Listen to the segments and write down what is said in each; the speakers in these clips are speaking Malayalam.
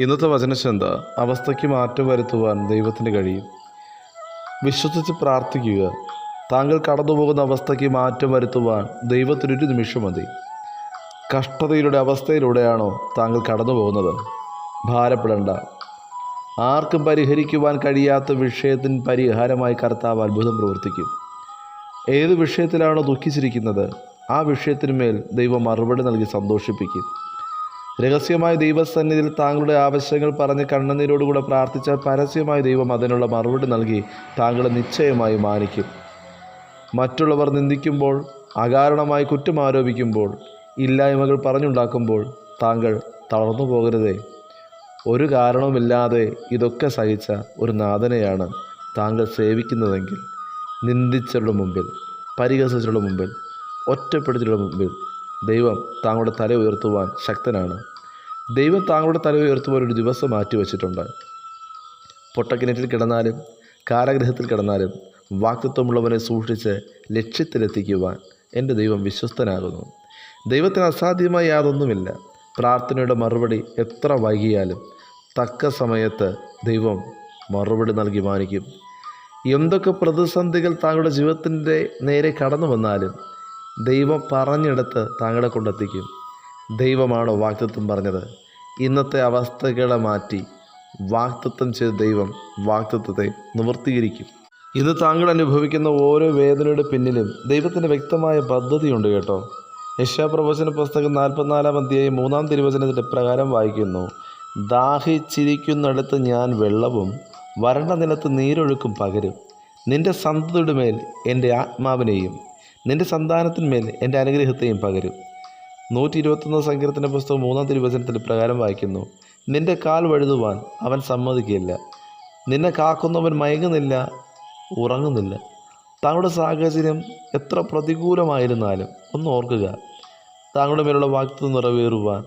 ഇന്നത്തെ വചനചിന്ത, അവസ്ഥയ്ക്ക് മാറ്റം വരുത്തുവാൻ ദൈവത്തിന് കഴിയും. വിശ്വസിച്ച് പ്രാർത്ഥിക്കുക. താങ്കൾ കടന്നുപോകുന്ന അവസ്ഥയ്ക്ക് മാറ്റം വരുത്തുവാൻ ദൈവത്തിനൊരു നിമിഷം മതി. കഷ്ടതയിലൂടെ അവസ്ഥയിലൂടെയാണോ താങ്കൾ കടന്നു പോകുന്നത്? ഭാരപ്പെടേണ്ട. ആർക്കും പരിഹരിക്കുവാൻ കഴിയാത്ത വിഷയത്തിന് പരിഹാരമായി കർത്താവ് അത്ഭുതം പ്രവർത്തിക്കും. ഏത് വിഷയത്തിലാണോ ദുഃഖിച്ചിരിക്കുന്നത്, ആ വിഷയത്തിന്മേൽ ദൈവം മറുപടി നൽകി സന്തോഷിപ്പിക്കും. രഹസ്യമായ ദൈവസന്നിധിയിൽ താങ്കളുടെ ആവശ്യങ്ങൾ പറഞ്ഞ് കണ്ണുനീരോടുകൂടെ പ്രാർത്ഥിച്ചാൽ പരസ്യമായി ദൈവം അതിനുള്ള മറുപടി നൽകി താങ്കളെ നിശ്ചയമായി മാനിക്കും. മറ്റുള്ളവർ നിന്ദിക്കുമ്പോൾ, അകാരണമായി കുറ്റം ആരോപിക്കുമ്പോൾ, ഇല്ലായ്മകൾ പറഞ്ഞുണ്ടാക്കുമ്പോൾ താങ്കൾ തളർന്നു പോകരുതേ. ഒരു കാരണവുമില്ലാതെ ഇതൊക്കെ സഹിച്ച ഒരു നാഥനെയാണ് താങ്കൾ സേവിക്കുന്നതെങ്കിൽ, നിന്ദിച്ചവരുടെ മുമ്പിൽ, പരിഹസിച്ചവരുടെ മുമ്പിൽ, ഒറ്റപ്പെടുത്തിയവരുടെ മുമ്പിൽ ദൈവം താങ്കളുടെ തല ഉയർത്തുവാൻ ശക്തനാണ്. ദൈവം താങ്കളുടെ തല ഉയർത്തുവാൻ ഒരു ദിവസം മാറ്റിവെച്ചിട്ടുണ്ട്. പൊട്ടക്കിണറ്റിൽ കിടന്നാലും കാരാഗൃഹത്തിൽ കിടന്നാലും വാക്തത്വമുള്ളവനെ സൂക്ഷിച്ച് ലക്ഷ്യത്തിലെത്തിക്കുവാൻ എൻ്റെ ദൈവം വിശ്വസ്തനാകുന്നു. ദൈവത്തിന് അസാധ്യമായി യാതൊന്നുമില്ല. പ്രാർത്ഥനയുടെ മറുപടി എത്ര വൈകിയാലും തക്ക സമയത്ത് ദൈവം മറുപടി നൽകി മാനിക്കും. എന്തൊക്കെ പ്രതിസന്ധികൾ താങ്കളുടെ ജീവിതത്തിൻ്റെ നേരെ കടന്നു വന്നാലും ദൈവം പറഞ്ഞെടുത്ത് താങ്കളെ കൊണ്ടെത്തിക്കും. ദൈവമാണോ വാക്തത്വം പറഞ്ഞത്? ഇന്നത്തെ അവസ്ഥകളെ മാറ്റി വാക്തത്വം ചെയ്ത ദൈവം വാക്തത്വത്തെ നിവർത്തീകരിക്കും. ഇന്ന് താങ്കൾ അനുഭവിക്കുന്ന ഓരോ വേദനയുടെ പിന്നിലും ദൈവത്തിൻ്റെ വ്യക്തമായ പദ്ധതിയുണ്ട് കേട്ടോ. യെശയ്യാപ്രവചന പുസ്തകം 44-ാം അധ്യായം 3-ാം തിരുവചനത്തിൻ്റെ പ്രകാരം വായിക്കുന്നു: ദാഹിച്ചിരിക്കുന്നിടത്ത് ഞാൻ വെള്ളവും വരണ്ട നിലത്ത് നീരൊഴുക്കും പകരും. നിന്റെ സന്തതിയുടെ മേൽ എൻ്റെ ആത്മാവിനെയും നിന്റെ സന്താനത്തിന്മേൽ എൻ്റെ അനുഗ്രഹത്തെയും പകരും. 121 സങ്കീർത്തന പുസ്തകം 3-ാം തിരുവചനത്തിൽ പ്രകാരം വായിക്കുന്നു: നിന്റെ കാൽ വഴുതുവാൻ അവൻ സമ്മതിക്കില്ല, നിന്നെ കാക്കുന്നവൻ മയങ്ങുന്നില്ല, ഉറങ്ങുന്നില്ല. താങ്കളുടെ സാഹചര്യം എത്ര പ്രതികൂലമായിരുന്നാലും ഒന്ന് ഓർക്കുക, താങ്കളുടെ മേലുള്ള വാഗ്ദത്തം നിറവേറുവാൻ,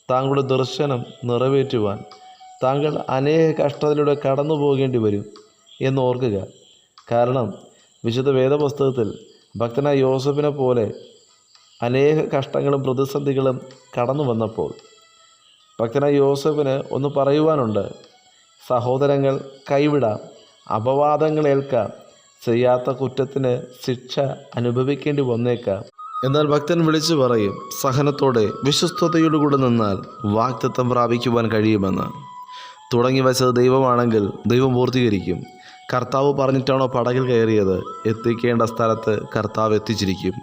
താങ്കളുടെ ദർശനം നിറവേറ്റുവാൻ താങ്കൾ അനേക കഷ്ടതയിലൂടെ കടന്നു പോകേണ്ടി വരും എന്ന് ഓർക്കുക. കാരണം വിശുദ്ധ വേദപുസ്തകത്തിൽ ഭക്തനായ യോസഫിനെ പോലെ അനേക കഷ്ടങ്ങളും പ്രതിസന്ധികളും കടന്നു വന്നപ്പോൾ ഭക്തനായ യോസഫിന് ഒന്ന് പറയുവാനുണ്ട്: സഹോദരങ്ങൾ കൈവിടാം, അപവാദങ്ങൾ ഏൽക്കാം, ചെയ്യാത്ത കുറ്റത്തിന് ശിക്ഷ അനുഭവിക്കേണ്ടി വന്നേക്കാം. എന്നാൽ ഭക്തൻ വിളിച്ചു പറയും, സഹനത്തോടെ വിശ്വസ്തയോടുകൂടെ നിന്നാൽ വാഗ്ദത്തം പ്രാപിക്കുവാൻ കഴിയുമെന്ന്. തുടങ്ങി വച്ചത് ദൈവമാണെങ്കിൽ ദൈവം പൂർത്തീകരിക്കും. കർത്താവ് പറഞ്ഞിട്ടാണോ പടകിൽ കയറിയത്, എത്തിക്കേണ്ട സ്ഥലത്ത് കർത്താവ് എത്തിച്ചിരിക്കും.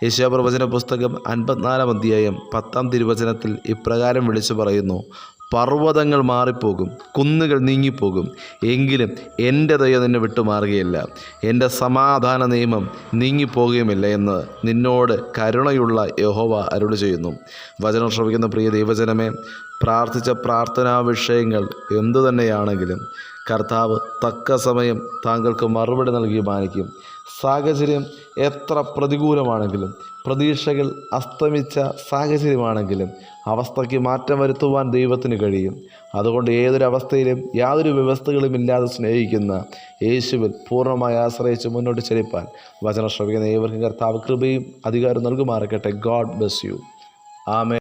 യെശയ്യാപ്രവചന പുസ്തകം 54-ാം അധ്യായം 10-ാം തിരുവചനത്തിൽ ഇപ്രകാരം വിളിച്ചു പറയുന്നു: പർവ്വതങ്ങൾ മാറിപ്പോകും, കുന്നുകൾ നീങ്ങിപ്പോകും, എങ്കിലും എൻ്റെ ദയ നിന്നെ വിട്ടുമാറുകയില്ല, എൻ്റെ സമാധാന നിയമം നീങ്ങിപ്പോകുകയുമില്ല എന്ന് നിന്നോട് കരുണയുള്ള യഹോവ അരുളി ചെയ്യുന്നു. വചനം ശ്രവിക്കുന്ന പ്രിയ ദൈവജനമേ, പ്രാർത്ഥിച്ച പ്രാർത്ഥനാ വിഷയങ്ങൾ എന്തു തന്നെയാണെങ്കിലും കർത്താവ് തക്ക സമയം താങ്കൾക്ക് മറുപടി നൽകി മാനിക്കും. സാഹചര്യം എത്ര പ്രതികൂലമാണെങ്കിലും, പ്രതീക്ഷകൾ അസ്തമിച്ച സാഹചര്യമാണെങ്കിലും അവസ്ഥയ്ക്ക് മാറ്റം വരുത്തുവാൻ ദൈവത്തിന് കഴിയും. അതുകൊണ്ട് ഏതൊരവസ്ഥയിലും യാതൊരു വ്യവസ്ഥകളുമില്ലാതെ സ്നേഹിക്കുന്ന യേശുവിൽ പൂർണ്ണമായി ആശ്രയിച്ച് മുന്നോട്ട് ചലിപ്പാൻ വചനം ശ്രവിക്കുന്ന ഏവർക്കും കർത്താവ് കൃപയും അധികാരം നൽകുമാറാകട്ടെ. God bless you. ആമേൻ.